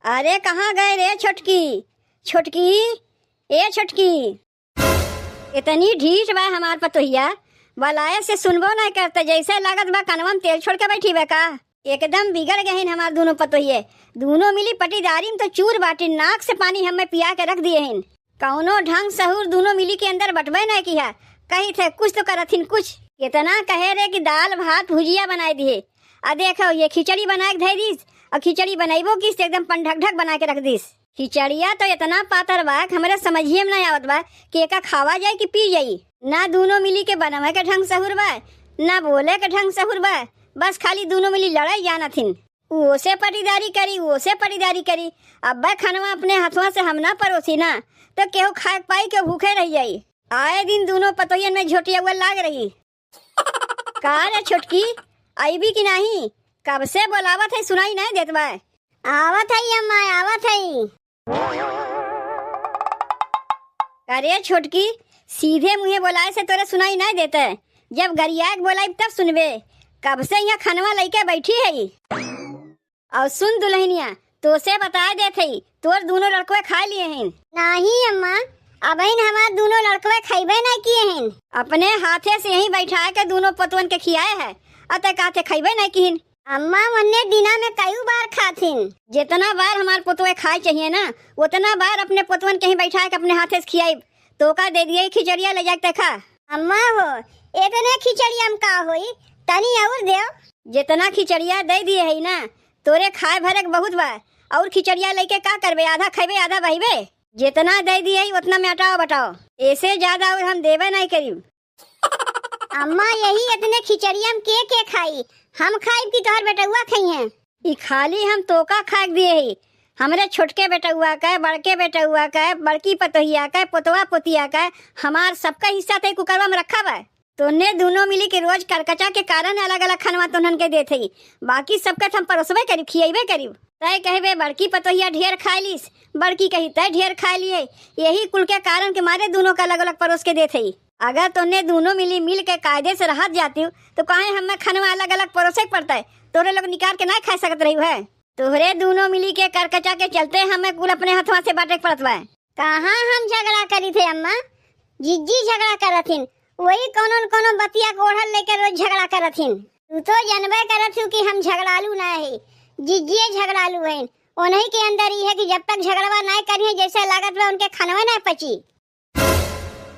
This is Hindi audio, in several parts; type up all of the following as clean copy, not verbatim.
अरे कहाँ गए रे छोटकी? छोटकी, ए छोटकी, इतनी ढीठ बा हमार पतोहिया, बलाए से सुनबो नहीं करते, जैसे लागत बा कनवा में तेल छोड़ के बैठी बा का। एकदम बिगड़ गए हैं हमार दोनों पतोहिए। दोनों मिली पटीदारी में तो चूर बाटी, नाक से पानी हमें पिया के रख दिए हैं। कौनो ढंग सहूर दोनों मिली के अंदर बटवे नहीं किया। कही थे कुछ तो करथिन कुछ। इतना कहे रे कि दाल भात भुजिया बनाए दिए। आ देखो ये खिचड़ी बना के धे दीस, और खिचड़ी बनाइबो किस एकदम पंढक ढक बना के रख दीस। खिचड़िया तो इतना पातर बा हमारे समझिए में नहीं आवत बा कि एका खावा जाए कि पी जाई। ना दोनों मिली के बनवे के ढंग सहूर बा, ना बोले के ढंग सहूर बा। बस खाली दोनों मिली लड़ाई जाना थिन। ओसे पटीदारी करी, ओसे पटीदारी करी। अब खनवा अपने हाथों से हम ना परोसी ना तो केहू खा पाई के भूखे रह जाई। आए दिन दोनों पतोहियन में झोटिया हुआ लाग रही। का रे छोटकी, आई भी कि नहीं? कब से बोलावत है, सुनाई नहीं देत बा। आवत है अम्मा, आवत है। अरे छोटकी, सीधे मुँहे बोलाए से तोरे सुनाई नहीं देते। जब गरिया के बोलाई तब सुनबे। कब से यहाँ खनवा लेके बैठी है। और सुन दुल्हनिया, तो से बता देते तोर दोनों लड़के खा लिए हैं। नहीं अम्मा, अब हमार दोनों लड़के खाइबे नहीं किए हैं। अपने हाथे से यहीं बैठा के दोनों पतवन के खियाए है, अतः कहते खाइबे नहीं किन। अम्मा मन्ने दिना में कई बार खाथिन। जितना बार हमार पुतवे खाए चाहिए ना, उतना बार अपने पुतवन के ही बैठा के अपने हाथे से खियाई। तो का दे दिए खिचड़िया ले जाके खा। अम्मा हो, इतने खिचड़िया में का होई, तनी और देओ। जितना खिचड़िया दे दिए है ना, तोरे खाए भरे के बहुत बा। और खिचड़िया लेके का करबे? आधा खाइबे आधा बहिबे। जितना दे दिए है उतना में हटाओ बटाओ, ऐसे ज्यादा और हम देवे नहीं करीब। अम्मा यही इतने खिचड़िया में के खाई? हम खाई की तोहर बेटुआ खाई हैं। ई खाली हम तोका खा दिए है। हमरे छोटके बेटुआ का, बड़के बेटुआ का, बड़की पतोहिया का, पोतवा पोतिया का, हमार सबका हिस्सा थे कुकरवा में रखा बा। तोने दोनों मिली के रोज करकचा के कारण अलग अलग खनवा तोहन के देते। बाकी सबका हम परोसबे करीब, खियेबे करीब। तय कहबे बड़की पतोहिया ढेर खाई लीस, बड़की कही तय ढेर खा लिए। यही कुल के कारण के मारे दोनों का अलग अलग परोस के देते। अगर तोने दोनों मिल के कायदे से रहत जाती हो तो काहे हमें खनवा अलग अलग परोसे पड़ता है? तोरे लोग निकाल के नहीं खा सकत रही है। तोहरे दोनों मिली के करकचा के चलते हमें कुल अपने हाथवा से बांटे पड़त बा। कहाँ हम झगड़ा करी थे अम्मा? जिज्जी झगड़ा करथिन, वही कोनो न कोनो बतिया को ओढ़ल लेकर रोज झगड़ा करथिन। तू तो जानबे करत हूँ कि हम झगड़ालू ना है, जिज्जी झगड़ालू है। उन्हीं के अंदर ही है कि जब तक झगड़वा नहीं करिए जैसे लागत में उनके खनवा नहीं पची।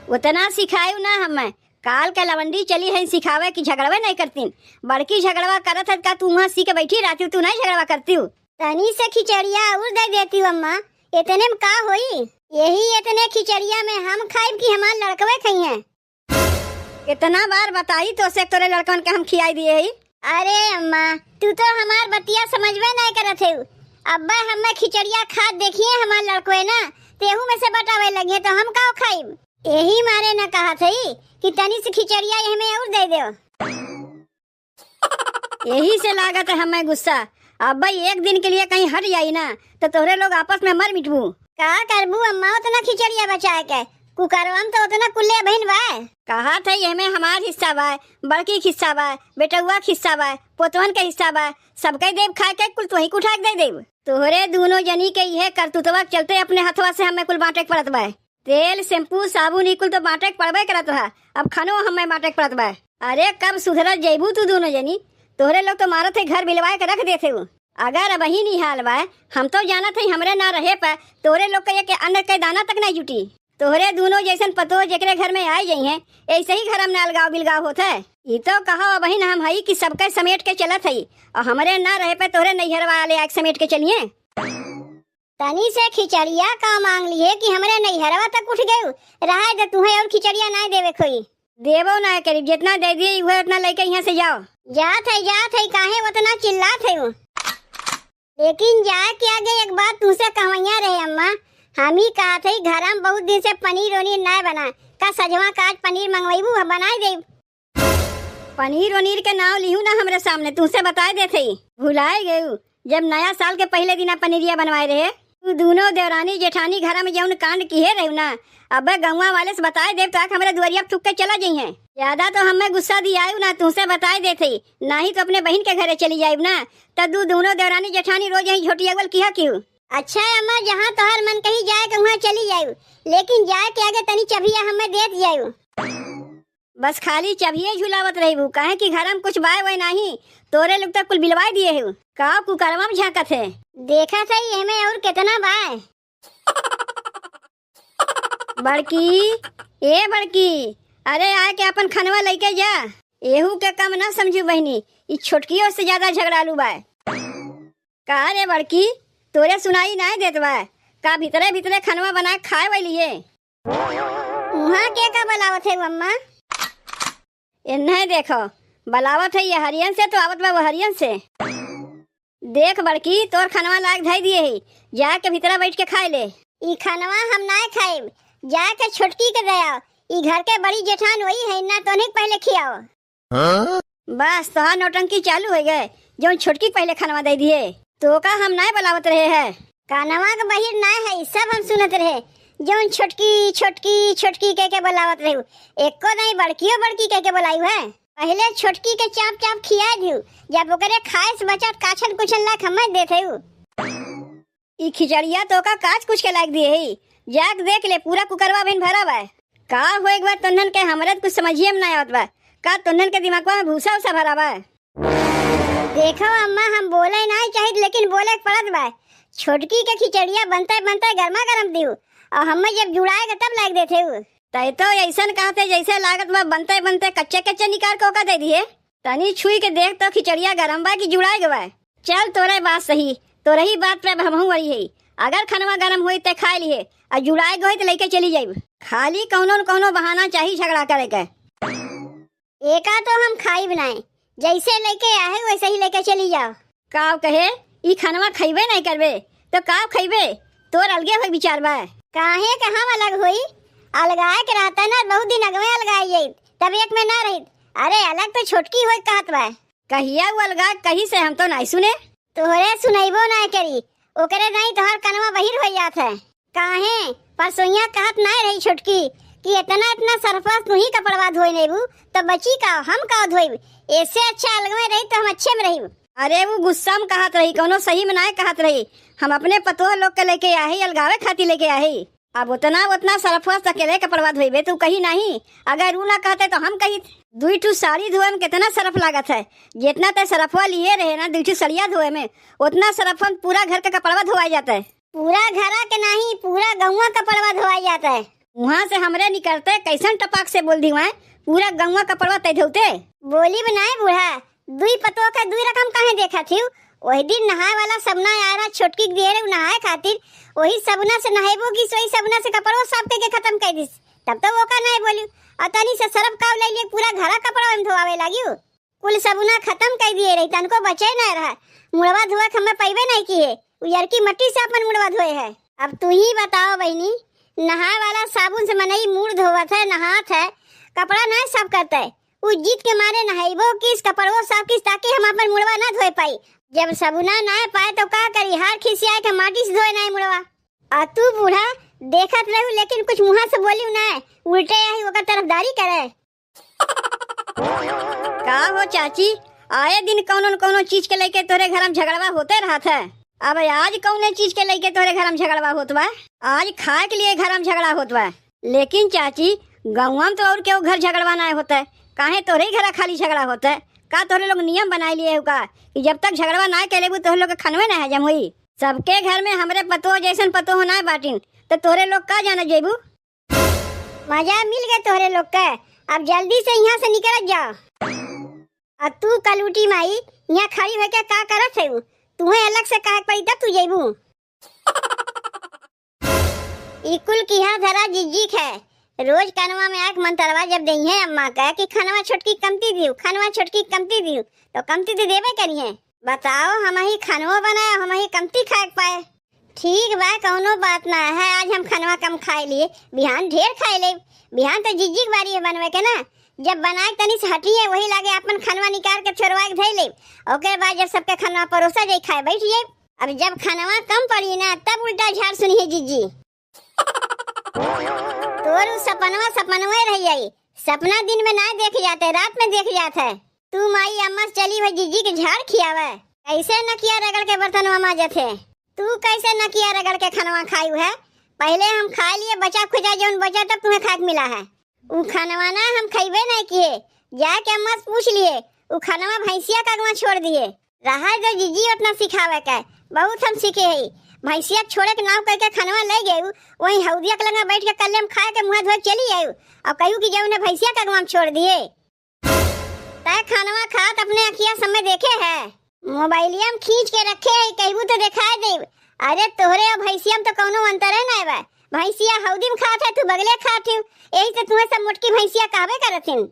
उतना सिखायू ना हमें। काल का लवंडी चली है सिखावे कि झगड़वा नहीं करती। बड़की झगड़वा करत है का तू वहाँ सी के बैठी रहती हूँ, तू नहीं झगड़वा करती हूँ। तनी से खिचड़िया और दे देती हूँ अम्मा, इतने में का होई? यही इतने खिचड़िया में हम खाइब कि हमार लड़कवे खाई हैं। कितना बार बताई तो से तोरे लड़कन के हम खियाई दिए ही। अरे अम्मा, तू तो हमार बतिया समझबे नहीं करत है। अब्बा हमें खिचड़िया खा देखिए हमार लड़कोए ना, तेहू में से बटावे लगे तो हम का खाइब। यही मारे न कहा थी कि तनी से खिचड़िया हमें और दे दो। यही से लागत है हमें गुस्सा। अब्बा एक दिन के लिए कहीं हट जाई ना तो तोहरे लोग आपस में मर मिटबू। का करबू अम्मा उतना खिचड़िया बचा के? कुकरवा में तो उतना कुल्ले बहन बा। कहा था ये में हमार हिस्सा बा, बड़की हिस्सा बा, बेटुआ हिस्सा बा, पोतवन के हिस्सा बा। सबके देव खा के कुल तुही उठा के दे देव। तोहरे दोनों जनी के यह करतुतवा चलते अपने हथवा से हमें कुल बांटे पड़त बा। तेल शैम्पू साबुन ई कुल तो बांटे पड़बे करत है, अब खानो हमें बांटे पड़त बा। अरे कब सुधरत जैबू तू दोनों जनी? तोहरे लोग तो मारत है घर बिलवाए के रख देते हो। अगर अब ही नहीं हाल बा, हम तो जानत है हमरे ना रहे पर तोहरे लोग के अन्न के दाना तक नहीं जुटी। तोहरे दोनों जैसन पतो जेकरे घर में आई जाई हैं, ऐसे ही घर में अलगाव बिलगाव होता है। ये तो कहो बहन हम हई कि सबके समेट के चलत है, और हमारे ना रहे पे तोहरे नैहर वाले आग समेट के चलिए। तनी से खिचड़िया का मांग लिए कि हमारे नैहरवा तक उठ गए रहा दे, तुम्हें और खिचड़िया नहीं देवे कोई। देवो ना करीब, जितना दे दिए वह उतना लेके यहाँ से जाओ। जात है काहे उतना चिल्लात है। लेकिन जाए के आगे एक बात तुमसे कहवैया रहे अम्मा, हम ही कहा थे घर में बहुत दिन से पनीर वनीर नहीं बना, का सजवा का आज पनीर मंगवाईबू बनाए दे। पनीर वनीर के नाम लिहू ना हमरे सामने, तुमसे बताए देते भुलाए गए जब नया साल के पहले दिन पनीरिया बनवाए रहे। तू दोनों देवरानी जेठानी घर में जौन कांड किए रहे ना, अब गौवा वाले से बताए देव तो हमारे दुआरिया थुक के चला जाई है। ज्यादा तो हमें गुस्सा दिया ना, तुमसे बताए देते नहीं तो अपने बहन के घरे चली जाये ना। तब दोनों देवरानी जेठानी रोज यही झोटिया किया क्यों? अच्छा है अम्मा, जहाँ तोहर मन कही जाए के वहाँ चली जायू, लेकिन जाए के आगे तनी चबिया हमें देत जायू। बस खाली चबिये झुलावत रही काहे कि घर में कुछ बाय वही नहीं, तोरे लोग तक कुल बिलवाई दिए है का कुकरवा में झांकत है। देखा सही हमें और कितना बाय। बड़की ए बड़की, अरे आए के अपन खनवा लेके जा। एहू के कम ना समझू बहनी, इस छोटकियों से ज्यादा झगड़ालू बाय। का रे बड़की, तोरे सुनाई नहीं देत बा का भीतरे भीतरे खनवा बना खाए वाली है। वहाँ के का बलावत है अम्मा? इन्हें देखो बलावत है ये हरियन से, तो आवत बा वो हरियन से। देख बड़की, तोर खनवा लायक धई दिए है, जाके भीतरा बैठ के खाए ले। ई खनवा हम ना खाए, जाके छोटकी के दया। ई घर के बड़ी जेठान वही है ना, तो नहीं पहले खियाओ। बस तोहार नौटंकी चालू हो गए, जो छोटकी पहले खनवा दे दिए तो का हम ना बलावत रहे है। कानवा के बहिर ना है, सब हम सुनत रहे, जो छोटकी छोटकी छोटकी कह के बुलावत रहू। एको नहीं बड़कियो बड़की कह के बुलायू है। पहले छोटकी के चाप चाप खिया दियो, जब ओकरे खाए से बचत काछन कुछन लाख हमें देते हूँ। ई खिचड़िया तो का काच कुछ के लायक दिए है, जाक देख ले पूरा कुकरवा बिन भरा बा। का हो एक बार तुन्हन के हमरे कुछ समझिए में ना आवत बा, का तुन्हन के दिमाग में भूसा उसा भरा बा। देखो अम्मा, हम बोले नहीं चाहिए लेकिन बोले पड़त बा। छोटकी के खिचड़िया बनते बनते गर्मा गर्म दियो, और हमें जब जुड़ाएगा तब लाग देते हूँ। तय तो ऐसा कहते जैसे लागत बा बनते बनते कच्चे कच्चे निकाल के ओका दे दिए। तनी छुई के देख तो खिचड़िया गरम बा कि जुड़ाएगा बा। चल तोरे बात सही, तो रही बात पे हमहू वही है। अगर खनवा गरम हुई तो खा लिए, और जुड़ाएगा हुई तो लेके चली जाये। खाली कौनो न कौनो बहाना चाहिए झगड़ा करे के। एका तो हम खाई बनाए, जैसे लेके आए वैसे ही लेके चली जाओ। काव कहे ई खनवा खइबे नहीं करबे तो काव खइबे, तोर अलगे भाई विचार बा। काहे के हम अलग हुई, अलगाए के रहता ना, बहुत दिन अगवे अलगाई जाई, तब एक में ना रही। अरे अलग तो छोटकी होई कहत बा। कहिया वो अलगा कहीं से हम तो नहीं सुने। तोहरे सुनाइबो ना करी, ओकरे नहीं तोहर कनवा बहिर हो जात है। काहे परसोइया कहत नहीं रही छोटकी कि इतना इतना सरफस तू ही कपड़वा धोई नहीं बू, तो बची का हम का धोई। ऐसे अच्छा अलगवे रही तो हम अच्छे में रही। अरे वो गुस्सा में कहत रही, कोनो सही में ना कहत रही। हम अपने पतोह लोग के लेके आही, अलगावे खाती लेके आही। अब उतना उतना सरफस अकेले कपड़वा धोइबे तू कही नहीं। अगर ऊ ना कहते तो हम कही। दुई ठू साड़ी धोए में कितना सरफ लागत है, जितना ते सरफवा लिए रहे ना दुई ठू सड़िया धोए में, उतना सरफ पूरा घर का कपड़वा धोआ जाता है। पूरा घरा के नहीं, पूरा गौवा कपड़वा धोआ जाता है। वहाँ से हमरे निकलते कैसन टपाक से बोल दी वहाँ, पूरा गौवा कपड़वा तय धोते। बोली बनाए बूढ़ा, दुई पतो का दुई रकम कहे देखा थी। वही दिन नहाए वाला सबना आया छोटकी दे रहे नहाए खातिर, वही सबना से नहाइबो की सोई सबना से कपड़ो साफ के खत्म कर दिस। तब तो वो का नहीं बोली, अतनी से सरफ काव ले लिए पूरा घरा कपड़ा में धोआवे लगी। कुल सबना खत्म कर दिए रही, तनको बचे नहीं रहा। मुड़वा धोए हमें पैबे नहीं किए, उयर की मट्टी से अपन मुड़वा धोए है। अब तू ही बताओ बहनी, नहाए वाला साबुन से मनई मुड़ धोवत है, नहात है, कपड़ा नहीं साफ करता है। उस जीत के मारे नहाइबो किस कपड़ो साफ किस, ताकि हम अपन मुड़वा ना धोए पाई। जब सबुना ना पाए तो का करी, हार खिसिया के माटी से धोए नहीं मुड़वा। आ तू बूढ़ा देखत रहू लेकिन कुछ मुँह से बोली ना, उल्टे यही ओकर तरफदारी करे। का हो चाची, आए दिन कौनो न कौनो चीज के लेके तोरे घर में झगड़वा होते रहत है। अब आज कौने चीज के लेके तोरे घर में झगड़वा होत बा? आज खाए के लिए घर में झगड़ा होत बा। लेकिन चाची गाँव में तो और क्यों घर झगड़वा ना होता है, काहे तोरे घर खाली झगड़ा होता है? का तोरे लोग नियम बनाए लिए हो का कि जब तक झगड़वा ना करे तोरे लोग खनवे ना हजम हुई? सबके घर में हमरे पतो जैसन पतो हो ना बाटिन, तो तोरे लोग का जाना जेबू? मजा मिल गए तोरे लोग का। अब जल्दी से यहाँ से निकल जाओ। अब तू कलूटी माई यहाँ खड़ी होके का करत है? तुम्हें अलग से कहे पड़ी तब तू जेबू। इकुल की यहाँ धरा जिज्जिक है, रोज कनवा में आके मंतरवा जब दई है अम्मा का कि खनवा छोटकी कमती दियो, खनवा छोटकी कमती दियो, तो कमती तो देवे करिए। बताओ हम ही खनवो बनाए, हम ही कमती खाए पाए। ठीक बा, कौनो बात ना है। आज हम खनवा कम खाए लिए, बिहान ढेर खाए ले। बिहान तो जिज्जिक बारी है बनवे के ना, जब बनाए तनी से हटी है वही लागे अपन खनवा निकाल के छोड़वा के धई ले। ओके बाद जब सबके खनवा परोसा जाए खाए बैठ जाए। अब जब खनवा कम पड़ी ना तब उल्टा झाड़ सुनी है जिज्जी। तोर सपनवा रह जाई, सपना दिन में ना देख जाते, रात में देख जाता है। तू माई अम्मा चली हुई जिज्जी के झाड़ खियावे, ऐसे न किया रगड़ के बर्तन माजत है। तू कैसे नकिया रगड़ के खनवा खायू है? पहले हम खा लिए, बचा खुचा जौन बचा तब तुम्हें खाक मिला है। उ खनवा ना हम खइबे नहीं किए, जाके अम्मा से पूछ लिए। उ खनवा भैंसिया कागवा छोड़ दिए। रहा जो जीजी उतना सिखावे के, बहुत हम सीखे है। भैंसिया छोड़े के नाव करके खनवा ले गए, वहीं हौदिया के लगा बैठ के कल्ले में खा के मुंह धोए चली आई और कहू कि जब उन्हें भैंसिया कागवा में छोड़ दिए। तय खनवा खात अपने अखिया समय देखे है, मोबाइलिया में खींच के रखे है, कहबू तो दिखाए दे। अरे तोहरे और भैंसिया में तो कोनो अंतर है ना बा। भैंसिया हौदी में खात है, तू बगले खात है, यही से तुम्हें सब मोटकी भैंसिया कहबे करथिन।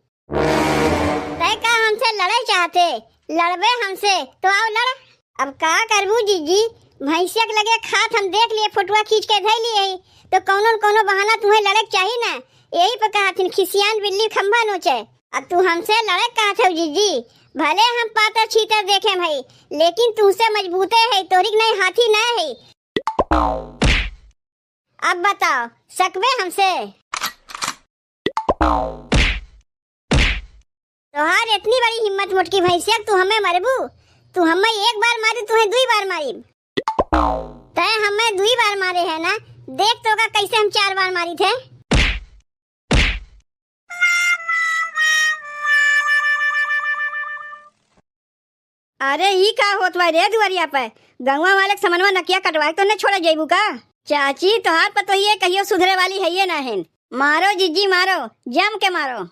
तय का हमसे लड़ाई चाहते, लड़बे हमसे तो आओ लड़। अब का करबू जीजी, भैंसिया के लगे खात हम देख लिए, फोटोआ खींच के धै लिए तो कोनो न कोनो बहाना तुम्हें लड़े चाहिए ना। यही पर कहथिन खिसियान बिल्ली खंभा नोचे। अब तू हमसे लड़े कहत हो जीजी, भले हम पातर छीतर देखे भाई, लेकिन तुमसे मजबूते है, तोरिक नहीं हाथी ना है। अब बताओ सकबे हमसे? तोहार इतनी बड़ी हिम्मत मोटकी भैंसिया, तू हमें मरबू? तू हमें एक बार मारी, तुम्हें दुई बार मारी। तय हमें दुई बार मारे है ना, देख तो का कैसे हम 4 बार मारी थे। अरे ई का होत बा रे दुआरिया पे? गंगवा वाले समनवा नकिया कटवाए तो न छोड़े जेबू का? चाची तोहार पतो ही कहियो सुधरे वाली है ये ना है। मारो जीजी मारो, जम के मारो।